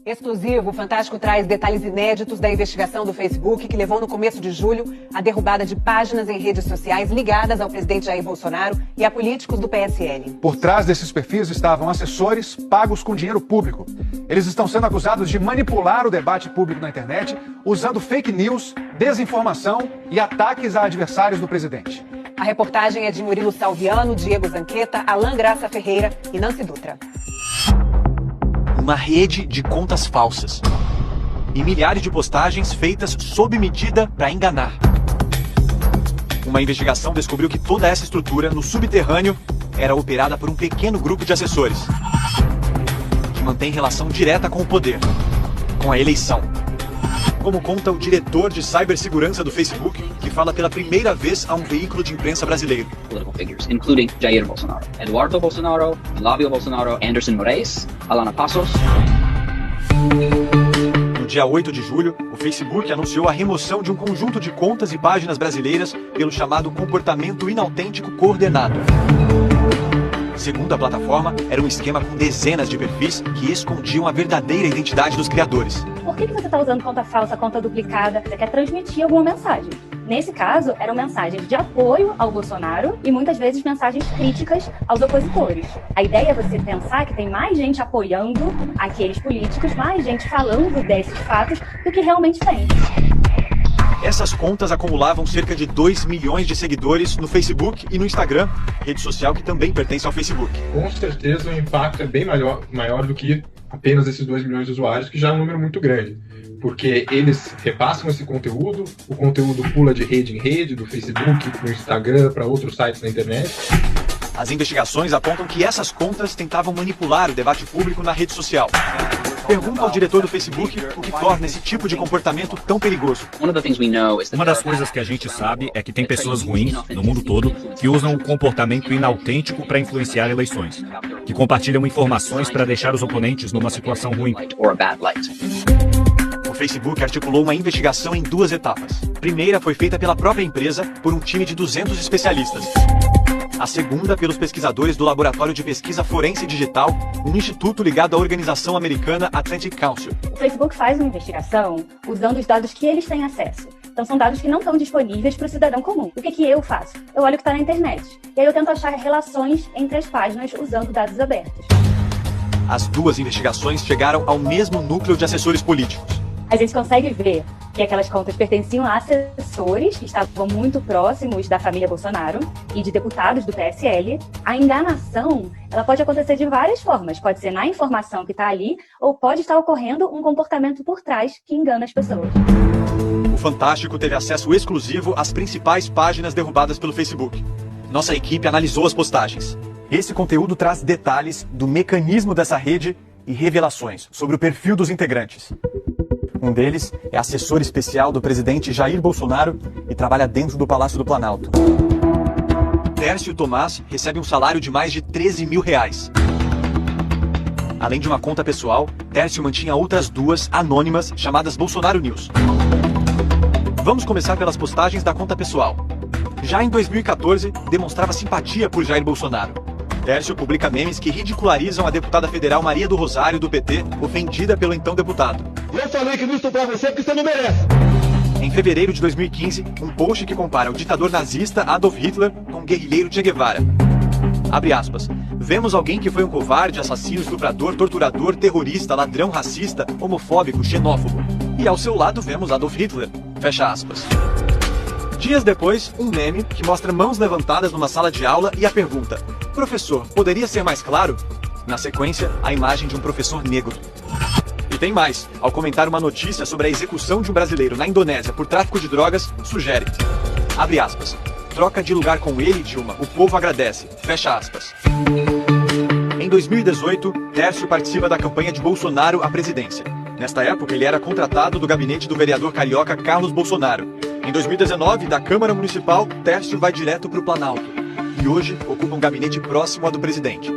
Exclusivo, o Fantástico traz detalhes inéditos da investigação do Facebook que levou no começo de julho à derrubada de páginas em redes sociais ligadas ao presidente Jair Bolsonaro e a políticos do PSL. Por trás desses perfis estavam assessores pagos com dinheiro público. Eles estão sendo acusados de manipular o debate público na internet, usando fake news, desinformação e ataques a adversários do presidente. A reportagem é de Murilo Salviano, Diego Zanqueta, Alan Graça Ferreira e Nancy Dutra. Uma rede de contas falsas e milhares de postagens feitas sob medida para enganar. Uma investigação descobriu que toda essa estrutura no subterrâneo era operada por um pequeno grupo de assessores que mantém relação direta com o poder, com a eleição. Como conta o diretor de cibersegurança do Facebook, que fala pela primeira vez a um veículo de imprensa brasileiro. Political figures, including Jair Bolsonaro, Eduardo Bolsonaro, Flavio Bolsonaro, Anderson Moraes, Alana Passos. No dia 8 de julho, o Facebook anunciou a remoção de um conjunto de contas e páginas brasileiras pelo chamado comportamento inautêntico coordenado. Segundo a plataforma, era um esquema com dezenas de perfis que escondiam a verdadeira identidade dos criadores. Por que você está usando conta falsa, conta duplicada? Você quer transmitir alguma mensagem. Nesse caso, eram mensagens de apoio ao Bolsonaro e muitas vezes mensagens críticas aos opositores. A ideia é você pensar que tem mais gente apoiando aqueles políticos, mais gente falando desses fatos do que realmente tem. Essas contas acumulavam cerca de 2 milhões de seguidores no Facebook e no Instagram, rede social que também pertence ao Facebook. Com certeza o impacto é bem maior do que apenas esses 2 milhões de usuários, que já é um número muito grande. Porque eles repassam esse conteúdo, o conteúdo pula de rede em rede, do Facebook para o Instagram, para outros sites na internet. As investigações apontam que essas contas tentavam manipular o debate público na rede social. Pergunta ao diretor do Facebook o que torna esse tipo de comportamento tão perigoso. Uma das coisas que a gente sabe é que tem pessoas ruins, no mundo todo, que usam o comportamento inautêntico para influenciar eleições, que compartilham informações para deixar os oponentes numa situação ruim. O Facebook articulou uma investigação em 2 etapas. A primeira foi feita pela própria empresa por um time de 200 especialistas. A segunda pelos pesquisadores do Laboratório de Pesquisa Forense Digital, um instituto ligado à organização americana Atlantic Council. O Facebook faz uma investigação usando os dados que eles têm acesso. Então são dados que não estão disponíveis para o cidadão comum. O que eu faço? Eu olho o que está na internet. E aí eu tento achar relações entre as páginas usando dados abertos. As 2 investigações chegaram ao mesmo núcleo de assessores políticos. A gente consegue ver que aquelas contas pertenciam a assessores que estavam muito próximos da família Bolsonaro e de deputados do PSL. A enganação, ela pode acontecer de várias formas. Pode ser na informação que está ali, ou pode estar ocorrendo um comportamento por trás que engana as pessoas. O Fantástico teve acesso exclusivo às principais páginas derrubadas pelo Facebook. Nossa equipe analisou as postagens. Esse conteúdo traz detalhes do mecanismo dessa rede e revelações sobre o perfil dos integrantes. Um deles é assessor especial do presidente Jair Bolsonaro e trabalha dentro do Palácio do Planalto. Tércio Tomás recebe um salário de mais de 13 mil reais. Além de uma conta pessoal, Tércio mantinha outras 2 anônimas chamadas Bolsonaro News. Vamos começar pelas postagens da conta pessoal. Já em 2014, demonstrava simpatia por Jair Bolsonaro. Tércio publica memes que ridicularizam a deputada federal Maria do Rosário, do PT, ofendida pelo então deputado. Eu falei que não estou pra você porque você não merece. Em fevereiro de 2015, um post que compara o ditador nazista Adolf Hitler com o guerrilheiro Che Guevara. Abre aspas. Vemos alguém que foi um covarde, assassino, estuprador, torturador, terrorista, ladrão, racista, homofóbico, xenófobo. E ao seu lado vemos Adolf Hitler. Fecha aspas. Dias depois, um meme que mostra mãos levantadas numa sala de aula e a pergunta: professor, poderia ser mais claro? Na sequência, a imagem de um professor negro. E tem mais. Ao comentar uma notícia sobre a execução de um brasileiro na Indonésia por tráfico de drogas, sugere, abre aspas, troca de lugar com ele, Dilma, o povo agradece, fecha aspas. Em 2018, Tércio participa da campanha de Bolsonaro à presidência. Nesta época, ele era contratado do gabinete do vereador carioca Carlos Bolsonaro. Em 2019, da Câmara Municipal, Tércio vai direto para o Planalto. E hoje, ocupa um gabinete próximo ao do presidente.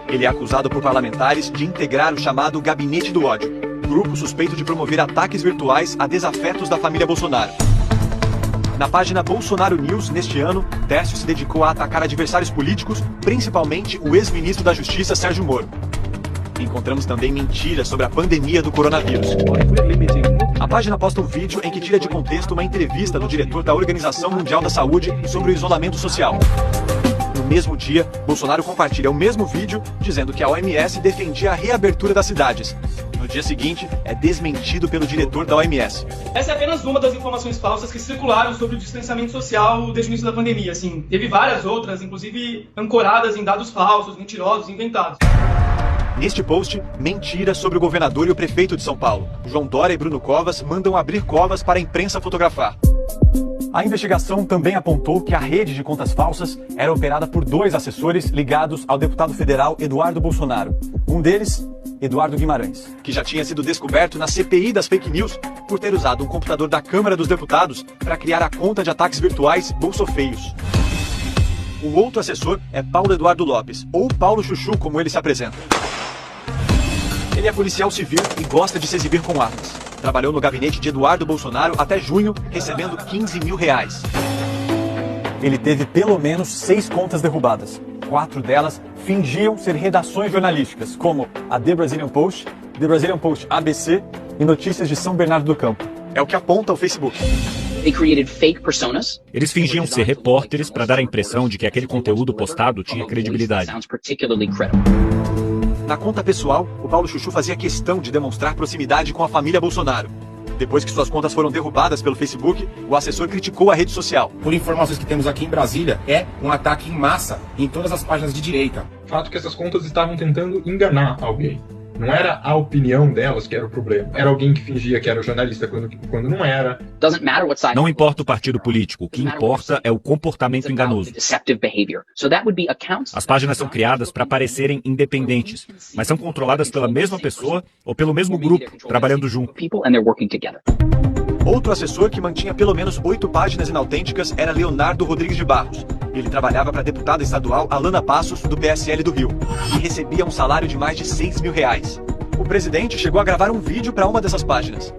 Ele é acusado por parlamentares de integrar o chamado Gabinete do Ódio, grupo suspeito de promover ataques virtuais a desafetos da família Bolsonaro. Na página Bolsonaro News, neste ano, Tércio se dedicou a atacar adversários políticos, principalmente o ex-ministro da Justiça, Sérgio Moro. Encontramos também mentiras sobre a pandemia do coronavírus. A página posta um vídeo em que tira de contexto uma entrevista do diretor da Organização Mundial da Saúde sobre o isolamento social. No mesmo dia, Bolsonaro compartilha o mesmo vídeo dizendo que a OMS defendia a reabertura das cidades. No dia seguinte, é desmentido pelo diretor da OMS. Essa é apenas uma das informações falsas que circularam sobre o distanciamento social desde o início da pandemia. Assim, teve várias outras, inclusive ancoradas em dados falsos, mentirosos, inventados. Neste post, mentira sobre o governador e o prefeito de São Paulo. João Dória e Bruno Covas mandam abrir covas para a imprensa fotografar. A investigação também apontou que a rede de contas falsas era operada por 2 assessores ligados ao deputado federal Eduardo Bolsonaro. Um deles, Eduardo Guimarães, que já tinha sido descoberto na CPI das fake news por ter usado um computador da Câmara dos Deputados para criar a conta de ataques virtuais Bolsofeios. O outro assessor é Paulo Eduardo Lopes, ou Paulo Chuchu, como ele se apresenta. Ele é policial civil e gosta de se exibir com armas. Trabalhou no gabinete de Eduardo Bolsonaro até junho, recebendo R$15 mil. Ele teve pelo menos 6 contas derrubadas. 4 delas fingiam ser redações jornalísticas, como a The Brazilian Post ABC e Notícias de São Bernardo do Campo. É o que aponta o Facebook. Eles fingiam ser repórteres para dar a impressão de que aquele conteúdo postado tinha credibilidade. Na conta pessoal, o Paulo Chuchu fazia questão de demonstrar proximidade com a família Bolsonaro. Depois que suas contas foram derrubadas pelo Facebook, o assessor criticou a rede social. Por informações que temos aqui em Brasília, é um ataque em massa em todas as páginas de direita. Fato que essas contas estavam tentando enganar alguém. Não era a opinião delas que era o problema. Era alguém que fingia que era jornalista quando não era. Não importa o partido político, o que importa é o comportamento enganoso. As páginas são criadas para parecerem independentes, mas são controladas pela mesma pessoa ou pelo mesmo grupo, trabalhando junto. Outro assessor que mantinha pelo menos 8 páginas inautênticas era Leonardo Rodrigues de Barros. Ele trabalhava para a deputada estadual Alana Passos, do PSL do Rio, e recebia um salário de mais de R$6 mil. O presidente chegou a gravar um vídeo para uma dessas páginas.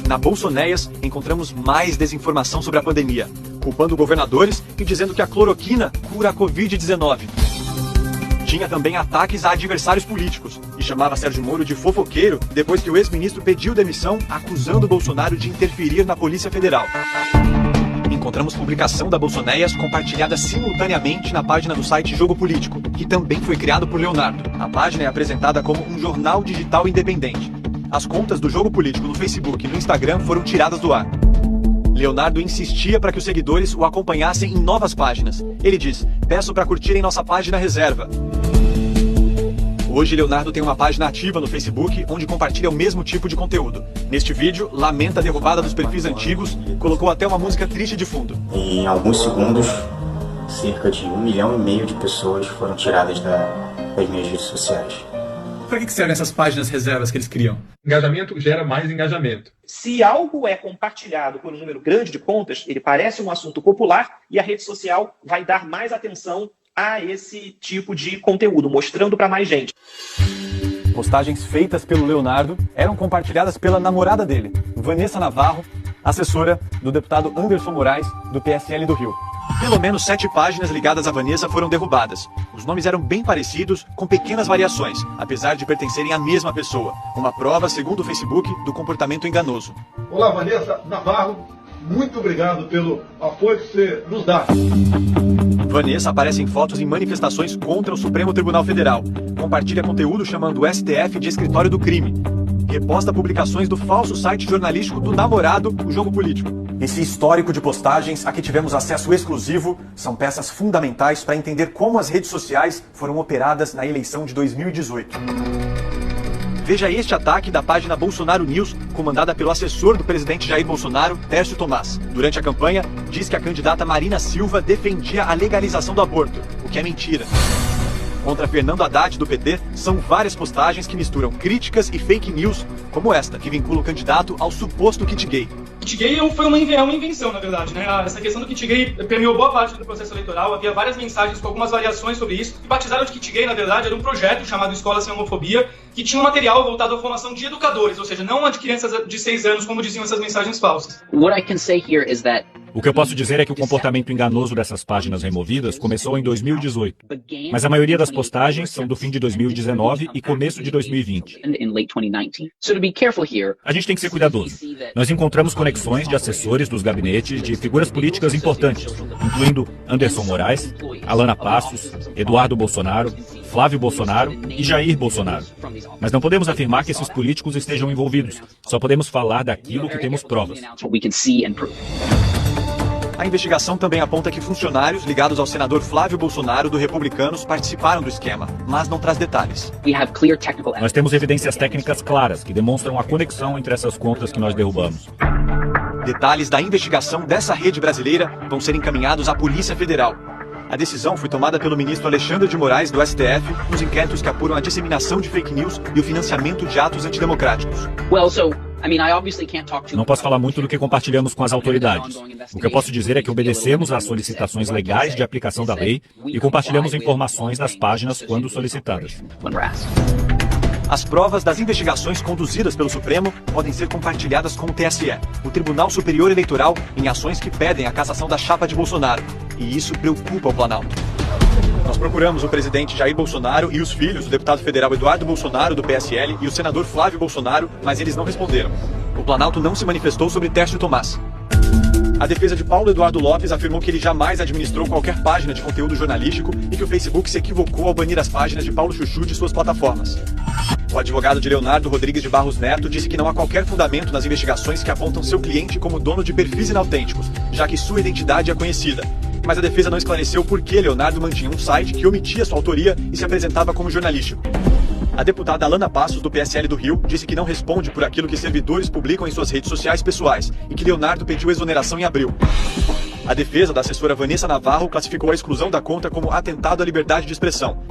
Na Bolsonéias, encontramos mais desinformação sobre a pandemia, culpando governadores e dizendo que a cloroquina cura a Covid-19. Tinha também ataques a adversários políticos e chamava Sérgio Moro de fofoqueiro depois que o ex-ministro pediu demissão, acusando Bolsonaro de interferir na Polícia Federal. Encontramos publicação da Bolsonéias compartilhada simultaneamente na página do site Jogo Político, que também foi criado por Leonardo. A página é apresentada como um jornal digital independente. As contas do Jogo Político no Facebook e no Instagram foram tiradas do ar. Leonardo insistia para que os seguidores o acompanhassem em novas páginas. Ele diz: "Peço para curtirem nossa página reserva." Hoje, Leonardo tem uma página ativa no Facebook, onde compartilha o mesmo tipo de conteúdo. Neste vídeo, lamenta a derrubada dos perfis antigos, colocou até uma música triste de fundo. Em alguns segundos, cerca de 1,5 milhão de pessoas foram tiradas das minhas redes sociais. Para que servem essas páginas reservas que eles criam? Engajamento gera mais engajamento. Se algo é compartilhado por um número grande de contas, ele parece um assunto popular e a rede social vai dar mais atenção a esse tipo de conteúdo, mostrando para mais gente. Postagens feitas pelo Leonardo eram compartilhadas pela namorada dele, Vanessa Navarro, assessora do deputado Anderson Moraes, do PSL do Rio. Pelo menos 7 páginas ligadas a Vanessa foram derrubadas. Os nomes eram bem parecidos, com pequenas variações, apesar de pertencerem à mesma pessoa. Uma prova, segundo o Facebook, do comportamento enganoso. Olá, Vanessa Navarro. Muito obrigado pelo apoio que você nos dá. Vanessa aparece em fotos em manifestações contra o Supremo Tribunal Federal. Compartilha conteúdo chamando o STF de escritório do crime. Reposta publicações do falso site jornalístico do namorado, o Jogo Político. Esse histórico de postagens a que tivemos acesso exclusivo são peças fundamentais para entender como as redes sociais foram operadas na eleição de 2018. Veja este ataque da página Bolsonaro News, comandada pelo assessor do presidente Jair Bolsonaro, Tércio Tomás. Durante a campanha, diz que a candidata Marina Silva defendia a legalização do aborto, o que é mentira. Contra Fernando Haddad, do PT, são várias postagens que misturam críticas e fake news, como esta, que vincula o candidato ao suposto kit gay. Kit gay foi uma invenção, na verdade, né? Essa questão do kit gay permeou boa parte do processo eleitoral, havia várias mensagens com algumas variações sobre isso. E batizaram de kit gay, na verdade, era um projeto chamado Escola Sem Homofobia, que tinha um material voltado à formação de educadores, ou seja, não a de crianças de 6 anos, como diziam essas mensagens falsas. What I can say here is that O que eu posso dizer é que o comportamento enganoso dessas páginas removidas começou em 2018, mas a maioria das postagens são do fim de 2019 e começo de 2020. A gente tem que ser cuidadoso. Nós encontramos conexões de assessores dos gabinetes de figuras políticas importantes, incluindo Anderson Moraes, Alana Passos, Eduardo Bolsonaro, Flávio Bolsonaro e Jair Bolsonaro. Mas não podemos afirmar que esses políticos estejam envolvidos. Só podemos falar daquilo que temos provas. A investigação também aponta que funcionários ligados ao senador Flávio Bolsonaro, do Republicanos, participaram do esquema, mas não traz detalhes. Nós temos evidências técnicas claras que demonstram a conexão entre essas contas que nós derrubamos. Detalhes da investigação dessa rede brasileira vão ser encaminhados à Polícia Federal. A decisão foi tomada pelo ministro Alexandre de Moraes, do STF, nos inquéritos que apuram a disseminação de fake news e o financiamento de atos antidemocráticos. Não posso falar muito do que compartilhamos com as autoridades. O que eu posso dizer é que obedecemos às solicitações legais de aplicação da lei e compartilhamos informações das páginas quando solicitadas. As provas das investigações conduzidas pelo Supremo podem ser compartilhadas com o TSE, o Tribunal Superior Eleitoral, em ações que pedem a cassação da chapa de Bolsonaro. E isso preocupa o Planalto. Nós procuramos o presidente Jair Bolsonaro e os filhos, o deputado federal Eduardo Bolsonaro, do PSL, e o senador Flávio Bolsonaro, mas eles não responderam. O Planalto não se manifestou sobre Tércio Tomás. A defesa de Paulo Eduardo Lopes afirmou que ele jamais administrou qualquer página de conteúdo jornalístico e que o Facebook se equivocou ao banir as páginas de Paulo Chuchu de suas plataformas. O advogado de Leonardo Rodrigues de Barros Neto disse que não há qualquer fundamento nas investigações que apontam seu cliente como dono de perfis inautênticos, já que sua identidade é conhecida. Mas a defesa não esclareceu por que Leonardo mantinha um site que omitia sua autoria e se apresentava como jornalístico. A deputada Alana Passos, do PSL do Rio, disse que não responde por aquilo que servidores publicam em suas redes sociais pessoais e que Leonardo pediu exoneração em abril. A defesa da assessora Vanessa Navarro classificou a exclusão da conta como atentado à liberdade de expressão.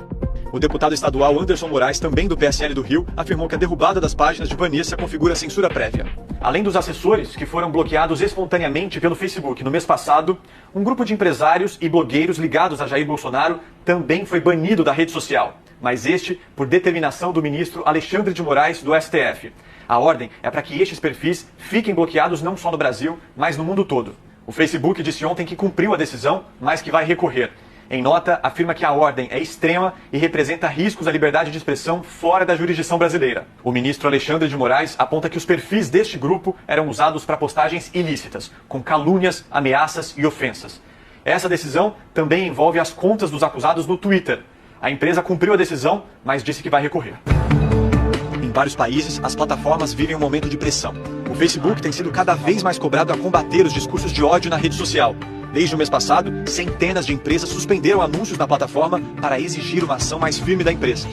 O deputado estadual Anderson Moraes, também do PSL do Rio, afirmou que a derrubada das páginas de Vanessa configura censura prévia. Além dos assessores, que foram bloqueados espontaneamente pelo Facebook no mês passado, um grupo de empresários e blogueiros ligados a Jair Bolsonaro também foi banido da rede social. Mas este por determinação do ministro Alexandre de Moraes, do STF. A ordem é para que estes perfis fiquem bloqueados não só no Brasil, mas no mundo todo. O Facebook disse ontem que cumpriu a decisão, mas que vai recorrer. Em nota, afirma que a ordem é extrema e representa riscos à liberdade de expressão fora da jurisdição brasileira. O ministro Alexandre de Moraes aponta que os perfis deste grupo eram usados para postagens ilícitas, com calúnias, ameaças e ofensas. Essa decisão também envolve as contas dos acusados no Twitter. A empresa cumpriu a decisão, mas disse que vai recorrer. Em vários países, as plataformas vivem um momento de pressão. O Facebook tem sido cada vez mais cobrado a combater os discursos de ódio na rede social. Desde o mês passado, centenas de empresas suspenderam anúncios na plataforma para exigir uma ação mais firme da empresa.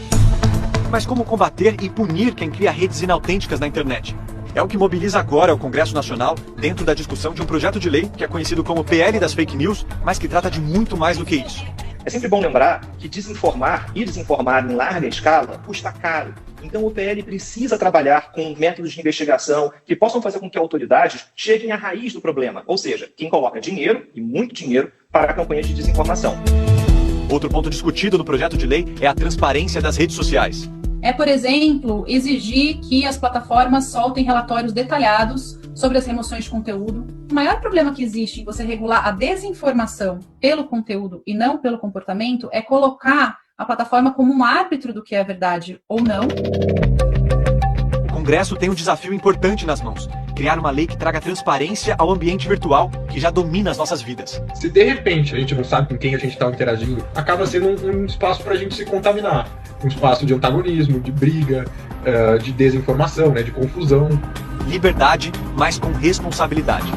Mas como combater e punir quem cria redes inautênticas na internet? É o que mobiliza agora o Congresso Nacional dentro da discussão de um projeto de lei que é conhecido como PL das Fake News, mas que trata de muito mais do que isso. É sempre bom lembrar que desinformar e desinformar em larga escala custa caro. Então o PL precisa trabalhar com métodos de investigação que possam fazer com que autoridades cheguem à raiz do problema, ou seja, quem coloca dinheiro, e muito dinheiro, para a campanha de desinformação. Outro ponto discutido no projeto de lei é a transparência das redes sociais. É, por exemplo, exigir que as plataformas soltem relatórios detalhados sobre as remoções de conteúdo. O maior problema que existe em você regular a desinformação pelo conteúdo e não pelo comportamento é colocar a plataforma como um árbitro do que é verdade ou não. O Congresso tem um desafio importante nas mãos: criar uma lei que traga transparência ao ambiente virtual que já domina as nossas vidas. Se de repente a gente não sabe com quem a gente está interagindo, acaba sendo um espaço para a gente se contaminar. Um espaço de antagonismo, de briga, de desinformação, de confusão. Liberdade, mas com responsabilidade.